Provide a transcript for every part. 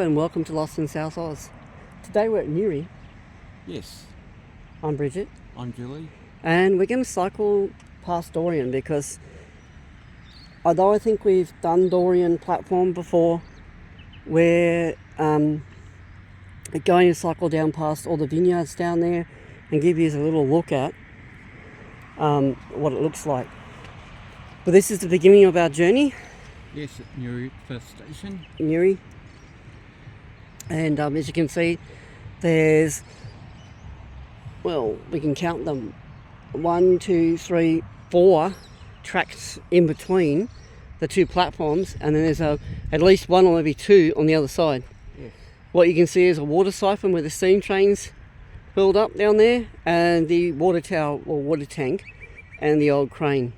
and welcome to Lost in South Oz. Today we're at Nuri. Yes. I'm Bridget. I'm Julie. And we're going to cycle past Dorrien because although I think we've done Dorrien Platform before, we're going to cycle down past all the vineyards down there and give you a little look at what it looks like. But this is the beginning of our journey. Yes, at Nuriootpa Station. Nuri. And as you can see, there's, well, we can count them, 1, 2, 3, 4 tracks in between the two platforms, and then there's at least one or maybe two on the other side. Yes. What you can see is a water siphon where the steam train's filled up down there, and the water tower or water tank, and the old crane.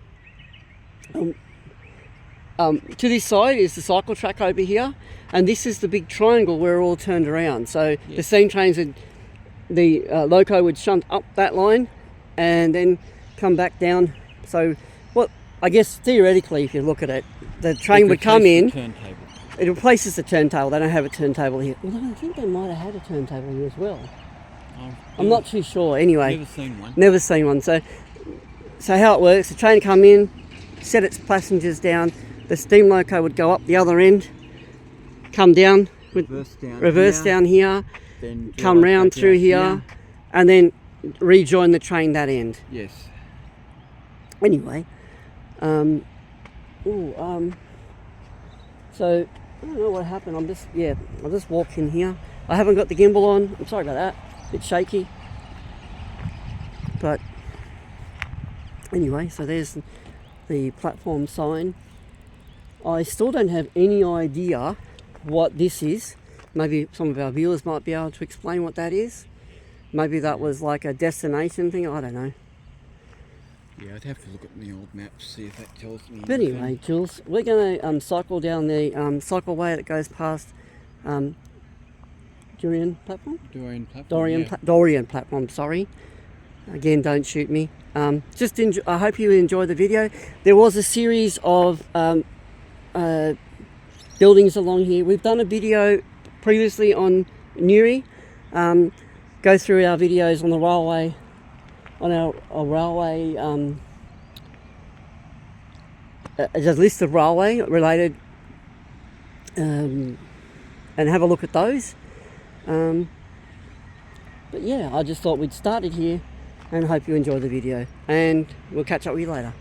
To this side is the cycle track over here, and this is the big triangle where we're all turned around. So yes, the steam trains, the loco would shunt up that line and then come back down. So what I guess theoretically, if you look at it, the train would come in. It replaces the turntable. They don't have a turntable here. Although I think they might have had a turntable here as well. I'm not too sure. Anyway, never seen one. Never seen one. So how it works: the train come in, set its passengers down. The steam loco would go up the other end, come down, reverse down here, then come round through here, and then rejoin the train that end. Yes. Anyway, so I don't know what happened. I'll just walk in here. I haven't got the gimbal on. I'm sorry about that. A bit shaky. But anyway, so there's the platform sign. I still don't have any idea what this is. Maybe some of our viewers might be able to explain what that is. Maybe that was like a destination thing. I don't know. Yeah, I'd have to look at the old maps, see if that tells me. But anyway, Jules, we're going to cycle down the cycleway that goes past Dorrien Platform? Dorrien Platform, sorry. Again, don't shoot me. I hope you enjoy the video. There was a series of buildings along here. We've done a video previously on Nuri. Go through our videos on the railway, on our railway, as a list of railway related, and have a look at those. But yeah, I just thought we'd start it here and hope you enjoy the video, and we'll catch up with you later.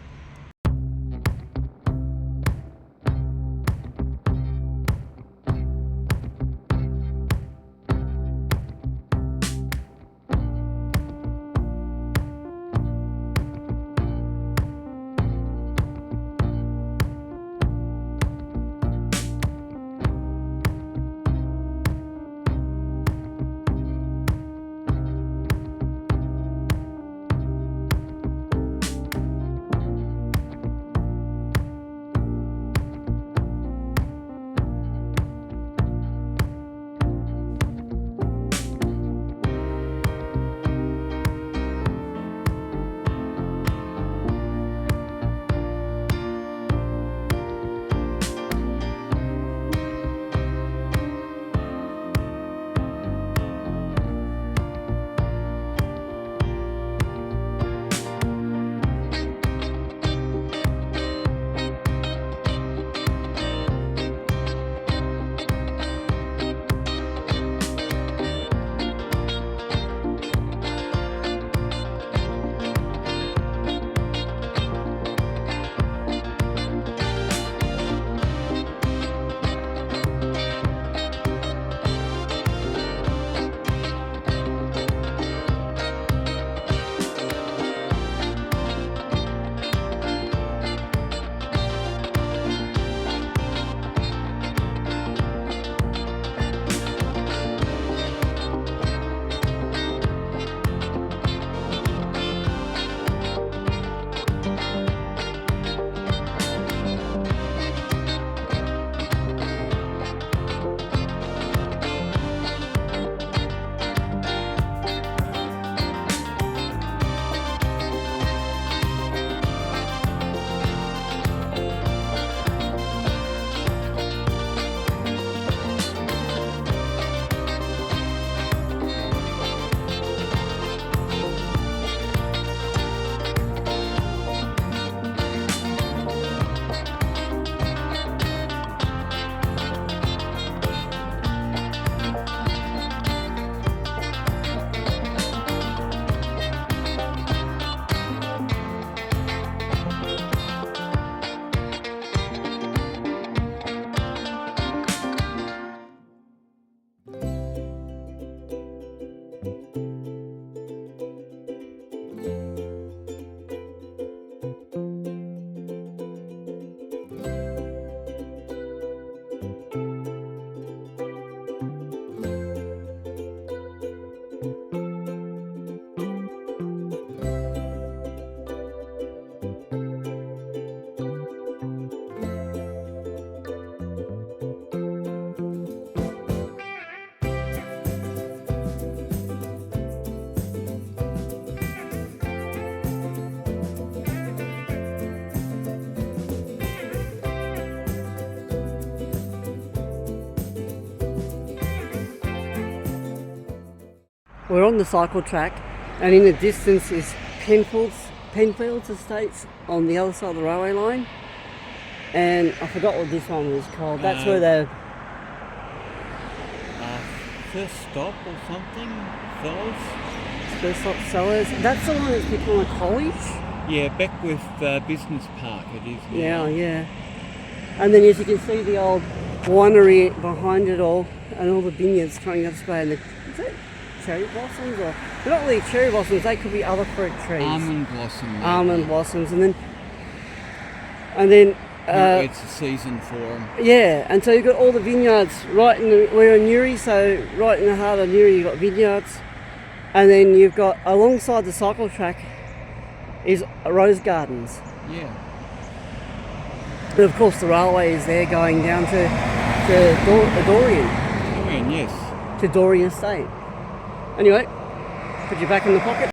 we're on the cycle track, and in the distance is Penfields Estates on the other side of the railway line. And I forgot what this one was called. That's where the First Stop or something, fellas? First Stop Sellers. That's the one that's become a college. Yeah, Beckwith Business Park it is now. Yeah. And then as you can see the old winery behind it all, and all the vineyards coming up this way. And is that cherry blossoms? Or they're not really cherry blossoms, they could be other fruit trees. Almond blossom. Maybe. Almond blossoms. And then it's the season for them. yeah, and so you've got all the vineyards right in the, we're in Nuri, so right in the heart of Nuri you've got vineyards, and then you've got alongside the cycle track is rose gardens. Yeah. And of course the railway is there going down to Dorrien. Dorrien, yes. To Dorrien Estate. Anyway, put you back in the pocket.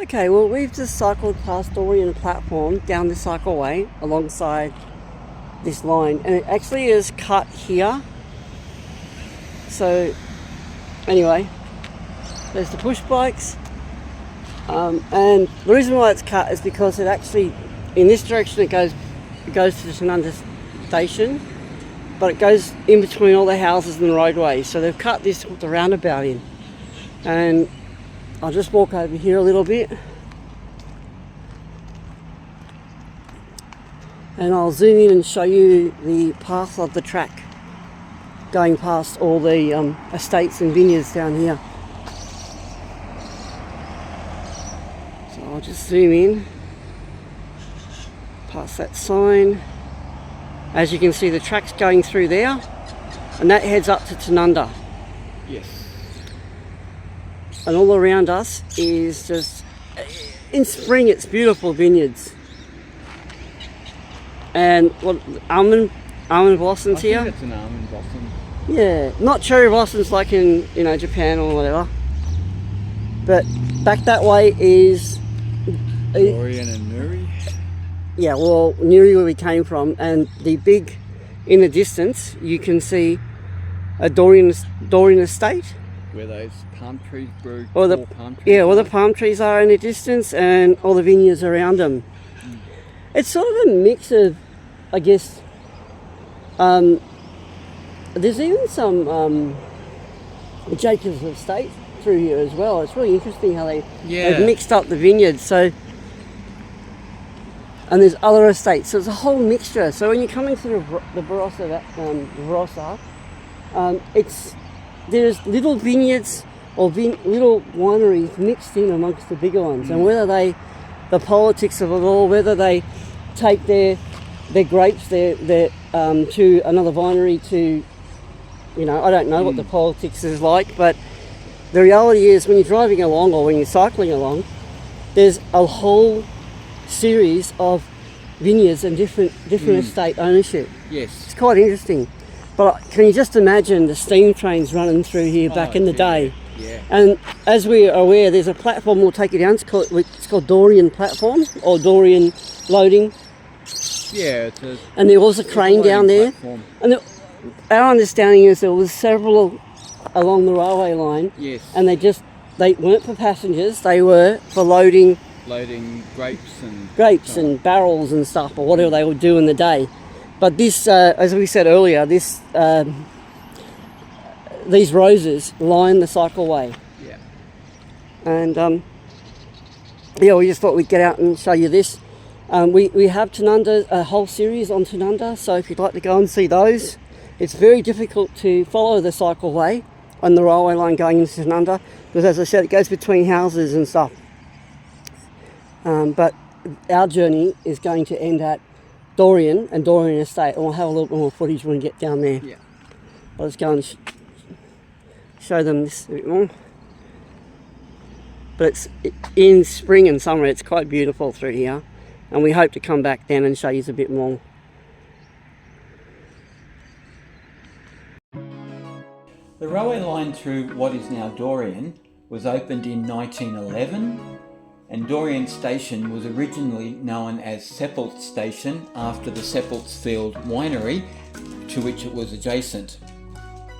Okay, well we've just cycled past Dorrien Platform down the cycleway alongside this line, and it actually is cut here. So anyway, there's the push bikes, and the reason why it's cut is because it actually, in this direction it goes to the Tanunda station, but it goes in between all the houses and the roadways. So they've cut this with the roundabout in, and I'll just walk over here a little bit and I'll zoom in and show you the path of the track going past all the estates and vineyards down here. So I'll just zoom in past that sign. As you can see, the track's going through there, and that heads up to Tanunda. Yes. And all around us is just, in spring it's beautiful vineyards. And what, almond blossoms here? I think it's an almond blossom. Yeah, not cherry blossoms like in, you know, Japan or whatever. But back that way is Dorrien and Nuri. Yeah, well, Nuri where we came from, and the big, in the distance, you can see a Dorrien estate. Where those palm trees grew. Or the palm trees are in the distance, and all the vineyards around them. It's sort of a mix of, I guess, there's even some Jacobs estate through here as well. It's really interesting how they've mixed up the vineyards. So, and there's other estates, so it's a whole mixture. So when you're coming through the barossa, there's little vineyards or little wineries mixed in amongst the bigger ones, and whether the politics of it all, whether they take their grapes to another winery to, you know, I don't know what the politics is like, but the reality is when you're driving along or when you're cycling along, there's a whole series of vineyards and different estate ownership. Yes. It's quite interesting. But can you just imagine the steam trains running through here back in the day? Yeah. And as we are aware, there's a platform we'll take you down. It's called Dorrien Platform or Dorrien Loading. Yeah. And there was a crane down there. Platform. And our understanding is there was several along the railway line. Yes. And they weren't for passengers. They were for loading grapes and barrels and stuff, or whatever they would do in the day. But this, as we said earlier, these roses line the cycleway. Yeah. And we just thought we'd get out and show you this. We have Tanunda, a whole series on Tanunda, so if you'd like to go and see those, it's very difficult to follow the cycleway on the railway line going into Tanunda, because as I said, it goes between houses and stuff. But our journey is going to end at Dorrien and Dorrien Estate, and we'll have a little bit more footage when we get down there. Yeah. I'll just go and show them this a bit more. But it's in spring and summer, it's quite beautiful through here, and we hope to come back then and show you a bit more. The railway line through what is now Dorrien was opened in 1911, and Dorrien Station was originally known as Seppelt Station after the Seppeltsfield winery to which it was adjacent.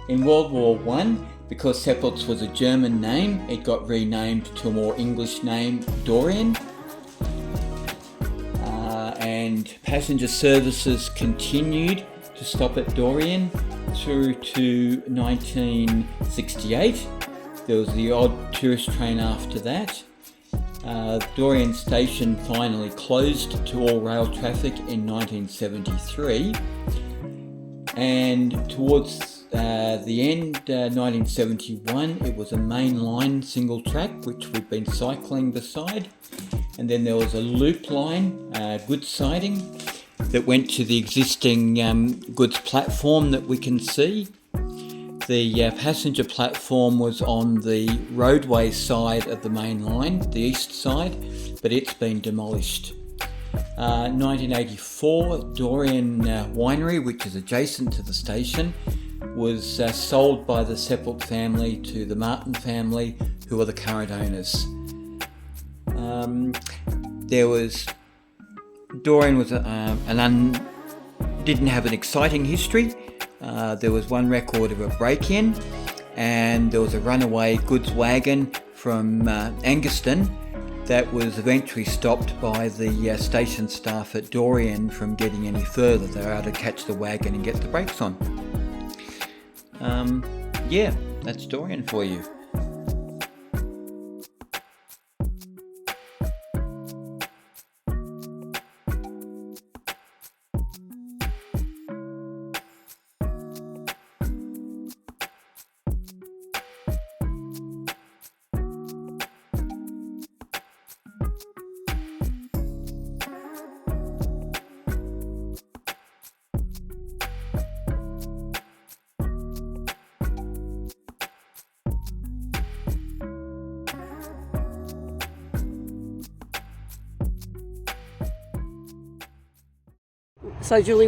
In World War I, because Seppelts was a German name, it got renamed to a more English name, Dorrien. And passenger services continued to stop at Dorrien through to 1968. There was the odd tourist train after that. Dorrien Station finally closed to all rail traffic in 1973, and towards the end, 1971, it was a mainline single track which we've been cycling beside, and then there was a loop line, goods siding, that went to the existing goods platform that we can see. The passenger platform was on the roadway side of the main line, the east side, but it's been demolished. 1984, Dorrien Winery, which is adjacent to the station, was sold by the Seppelt family to the Martin family, who are the current owners. There was Dorrien was didn't have an exciting history. There was one record of a break-in, and there was a runaway goods wagon from Anguston that was eventually stopped by the station staff at Dorrien from getting any further. They were able to catch the wagon and get the brakes on. Yeah, that's Dorrien for you. So Julie,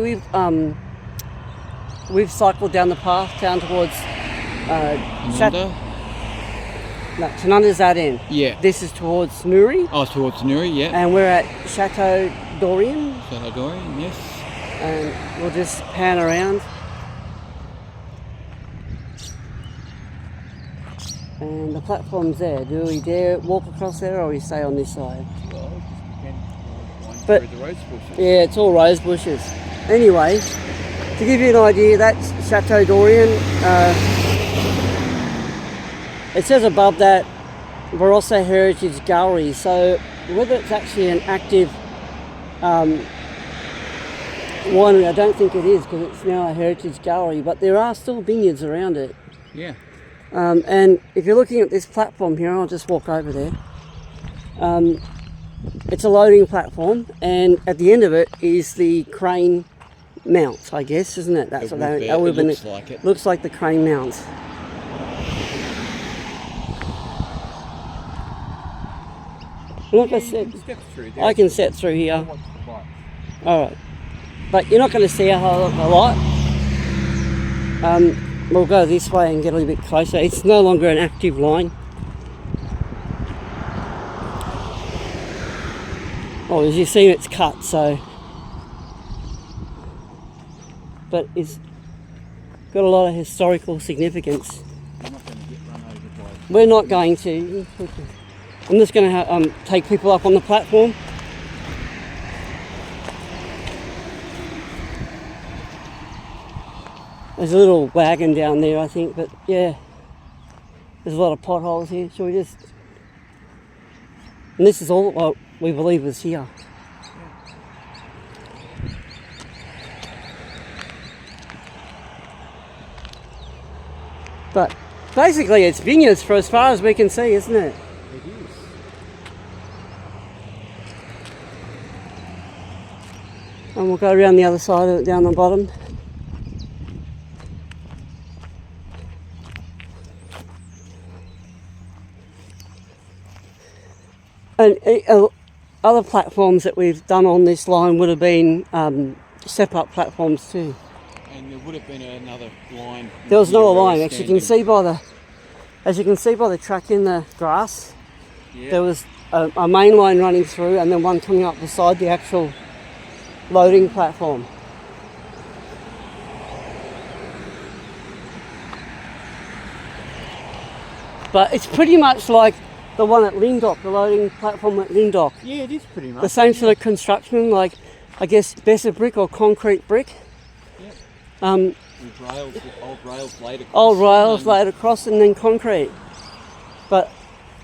we've cycled down the path down towards Tanunda? No, Tanunda's that end. Yeah. This is towards Nuri. Oh, towards Nuri, yeah. And we're at Chateau Dorrien. Chateau Dorrien, yes. And we'll just pan around. And the platform's there. Do we dare walk across there, or we stay on this side? Well, But the rose bushes. yeah, it's all rose bushes. Anyway, to give you an idea, that's Chateau Dorrien. It says above that Barossa Heritage Gallery. So whether it's actually an active winery, I don't think it is, because it's now a heritage gallery. But there are still vineyards around it. Yeah. And if you're looking at this platform here, I'll just walk over there. It's a loading platform, and at the end of it is the crane mount, I guess, isn't it? That's what that would have looks like it. Looks like the crane mount. Like I said, I can step through here. All right, but you're not going to see a lot. We'll go this way and get a little bit closer. It's no longer an active line. Oh, as you've seen, it's cut, so. But it's got a lot of historical significance. We're not going to. I'm just going to take people up on the platform. There's a little wagon down there, I think, but yeah. There's a lot of potholes here. Shall we just... And this is all what we believe is here. But basically it's vineyards for as far as we can see, isn't it? It is. And we'll go around the other side of it, down the bottom. And other platforms that we've done on this line would have been step-up platforms too. And there would have been another line. There was another line. As you can see by the track in the grass, Yeah. there was a main line running through, and then one coming up beside the actual loading platform. But it's pretty much like the one at Linddock, the loading platform at Linddock. Yeah, it is pretty much. The same sort of construction, like I guess better brick or concrete brick. Yeah. With rails, old rails laid across. Old rails laid across and then concrete. But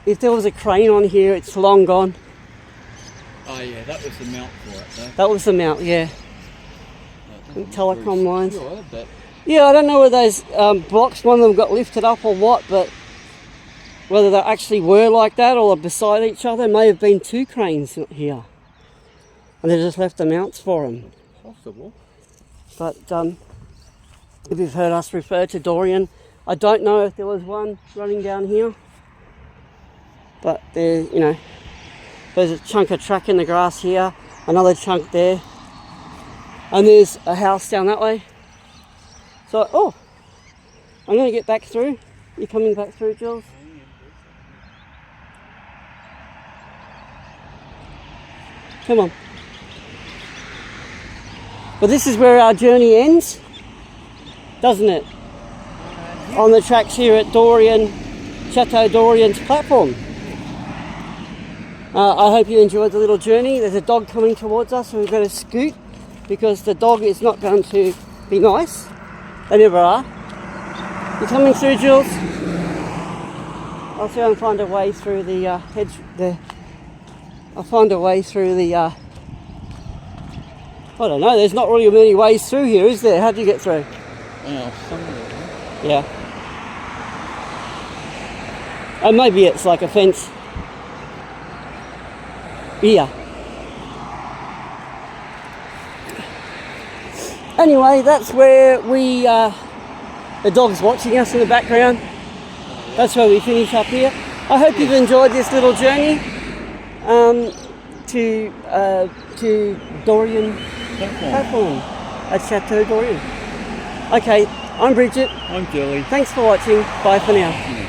if there was a crane on here, it's long gone. Oh yeah, that was the mount for it though. That was the mount, yeah. Telecom lines. Sure, but Yeah, I don't know whether those blocks, one of them got lifted up or what, but whether they actually were like that or beside each other. May have been two cranes here. And they just left the mounts for them. possible. But if you've heard us refer to Dorrien, I don't know if there was one running down here. But there, you know, there's a chunk of track in the grass here, another chunk there. And there's a house down that way. So, oh, I'm going to get back through. You coming back through, Jules? Come on. Well, this is where our journey ends, doesn't it? On the tracks here at Chateau Dorrien's platform. I hope you enjoyed the little journey. There's a dog coming towards us, so we've got to scoot because the dog is not going to be nice. They never are. You coming through, Jules? I'll try and find a way through the hedge. I'll find a way through the. I don't know. There's not really many ways through here, is there? How do you get through? Well, somewhere. Yeah. Oh, maybe it's like a fence. Yeah. Anyway, that's where we, the dog's watching us in the background. That's where we finish up here. I hope you've enjoyed this little journey to Dorrien Platform at Chateau Dorrien. Okay, I'm Bridget. I'm Julie. Thanks for watching. Bye for now. Yeah.